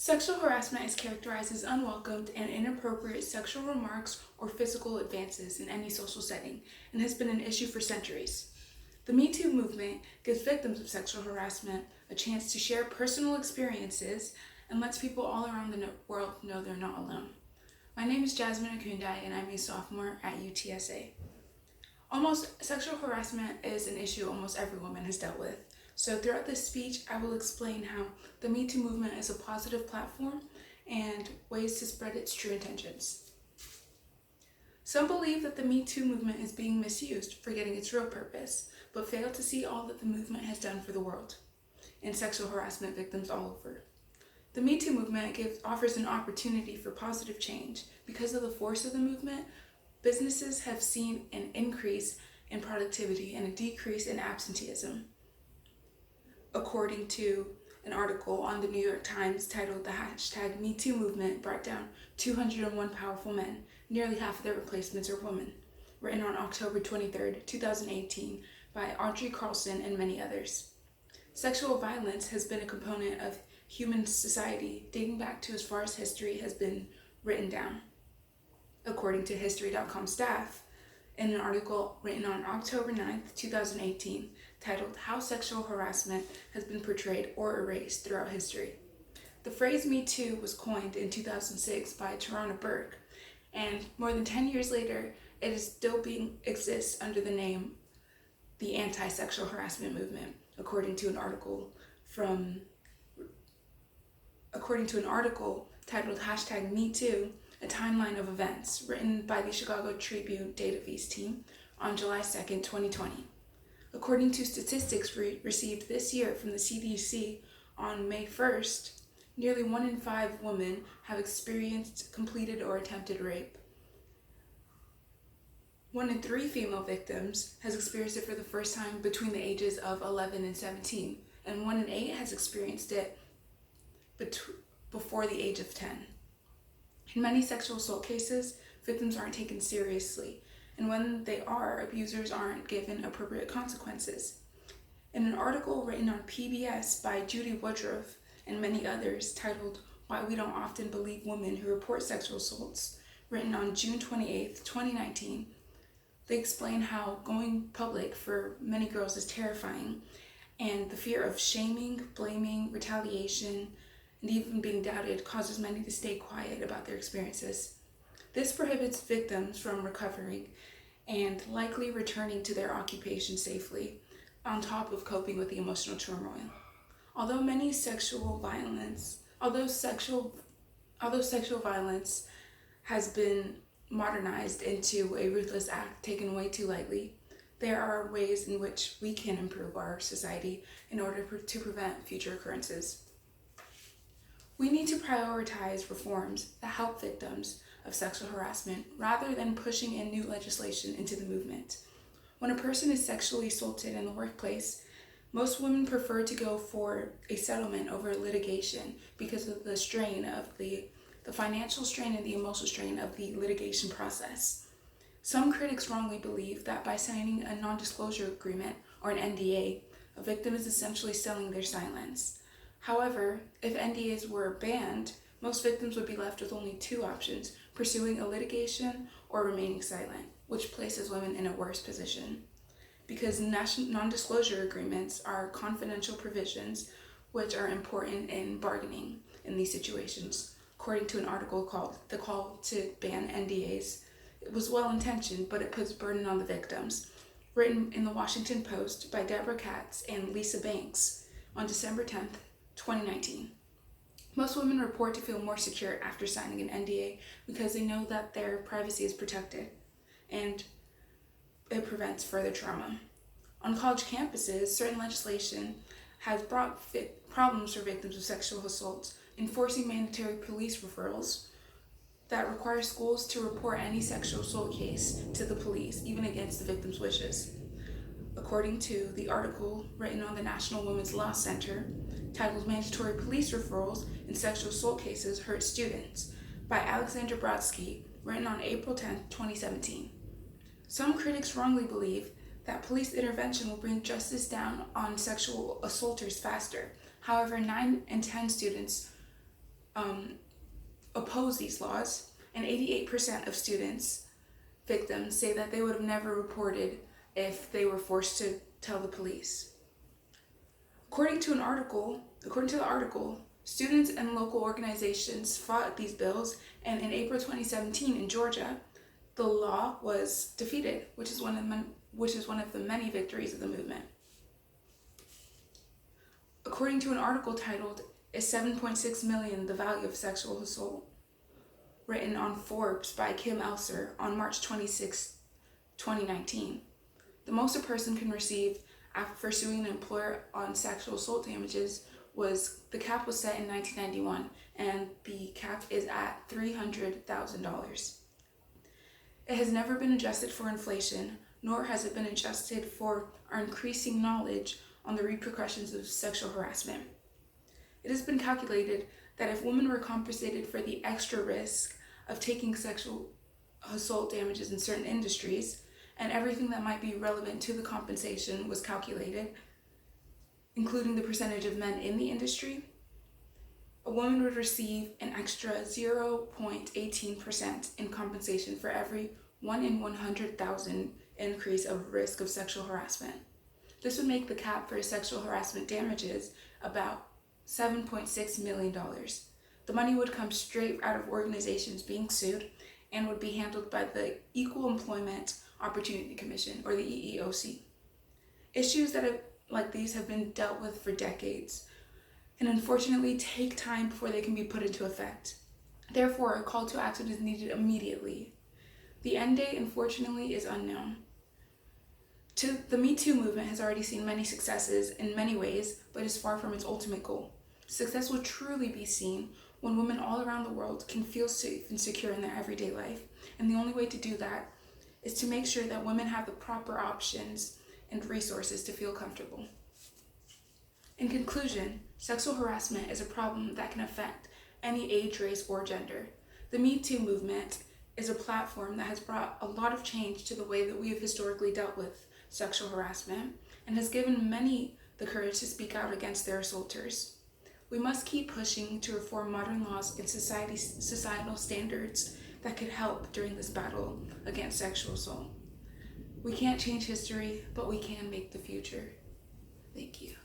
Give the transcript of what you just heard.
Sexual harassment is characterized as unwelcomed and inappropriate sexual remarks or physical advances in any social setting and has been an issue for centuries. The Me Too movement gives victims of sexual harassment a chance to share personal experiences and lets people all around the world know they're not alone. My name is Jasmine Akundai and I'm a sophomore at UTSA. Sexual harassment is an issue almost every woman has dealt with. So throughout this speech, I will explain how the Me Too movement is a positive platform and ways to spread its true intentions. Some believe that the Me Too movement is being misused, forgetting its real purpose, but fail to see all that the movement has done for the world and sexual harassment victims all over. The Me Too movement offers an opportunity for positive change. Because of the force of the movement, businesses have seen an increase in productivity and a decrease in absenteeism. According to an article on the New York Times titled "The hashtag Me Too movement brought down 201 powerful men, nearly half of their replacements are women," written on October 23, 2018 by Audrey Carlson and many others. Sexual violence has been a component of human society dating back to as far as history has been written down. According to History.com staff, in an article written on October 9, 2018, titled "How Sexual Harassment Has Been Portrayed or Erased Throughout History." The phrase Me Too was coined in 2006 by Tarana Burke, and more than 10 years later, it is still exists under the name the anti-sexual harassment movement, according to an article titled "Hashtag Me Too, a Timeline of Events," written by the Chicago Tribune database team on July 2, 2020. According to statistics received this year from the CDC on May 1st, nearly 1 in 5 women have experienced completed or attempted rape. 1 in 3 female victims has experienced it for the first time between the ages of 11 and 17, and 1 in 8 has experienced it before the age of 10. In many sexual assault cases, victims aren't taken seriously, and when they are, abusers aren't given appropriate consequences. In an article written on PBS by Judy Woodruff and many others titled "Why We Don't Often Believe Women Who Report Sexual Assaults," written on June 28, 2019, they explain how going public for many girls is terrifying, and the fear of shaming, blaming, retaliation, and even being doubted causes many to stay quiet about their experiences. This prohibits victims from recovering and likely returning to their occupation safely, on top of coping with the emotional turmoil. Although sexual violence has been modernized into a ruthless act taken way too lightly, there are ways in which we can improve our society in order to prevent future occurrences. We need to prioritize reforms that help victims of sexual harassment rather than pushing in new legislation into the movement. When a person is sexually assaulted in the workplace, most women prefer to go for a settlement over litigation because of the strain of the financial strain and the emotional strain of the litigation process. Some critics wrongly believe that by signing a non-disclosure agreement or an NDA, a victim is essentially selling their silence. However, if NDAs were banned, most victims would be left with only 2 options: pursuing a litigation or remaining silent, which places women in a worse position. Because non-disclosure agreements are confidential provisions which are important in bargaining in these situations. According to an article called "The Call to Ban NDAs," it was well-intentioned, but it puts burden on the victims, written in the Washington Post by Deborah Katz and Lisa Banks on December 10, 2019. Most women report to feel more secure after signing an NDA because they know that their privacy is protected and it prevents further trauma. On college campuses, certain legislation has brought problems for victims of sexual assault, enforcing mandatory police referrals that require schools to report any sexual assault case to the police, even against the victim's wishes. According to the article written on the National Women's Law Center, titled "Mandatory Police Referrals in Sexual Assault Cases Hurt Students," by Alexandra Brodsky, written on April 10, 2017. Some critics wrongly believe that police intervention will bring justice down on sexual assaulters faster. However, 9 in 10 students oppose these laws, and 88% of students victims say that they would have never reported if they were forced to tell the police. According to the article, students and local organizations fought these bills, and in April 2017 in Georgia, the law was defeated, which is one of the many victories of the movement. According to an article titled "Is $7.6 million the value of sexual assault?" written on Forbes by Kim Elser on March 26, 2019, the most a person can receive after suing an employer on sexual assault damages the cap was set in 1991, and the cap is at $300,000. It has never been adjusted for inflation, nor has it been adjusted for our increasing knowledge on the repercussions of sexual harassment. It has been calculated that if women were compensated for the extra risk of taking sexual assault damages in certain industries, and everything that might be relevant to the compensation was calculated, including the percentage of men in the industry, a woman would receive an extra 0.18% in compensation for every 1 in 100,000 increase of risk of sexual harassment. This would make the cap for sexual harassment damages about $7.6 million. The money would come straight out of organizations being sued and would be handled by the Equal Employment Opportunity Commission, or the EEOC. Issues like these have been dealt with for decades, and unfortunately take time before they can be put into effect. Therefore, a call to action is needed immediately. The end date, unfortunately, is unknown. The Me Too movement has already seen many successes in many ways, but is far from its ultimate goal. Success will truly be seen when women all around the world can feel safe and secure in their everyday life, and the only way to do that is to make sure that women have the proper options and resources to feel comfortable. In conclusion, sexual harassment is a problem that can affect any age, race, or gender. The Me Too movement is a platform that has brought a lot of change to the way that we have historically dealt with sexual harassment, and has given many the courage to speak out against their assaulters. We must keep pushing to reform modern laws and societal standards that could help during this battle against sexual assault. We can't change history, but we can make the future. Thank you.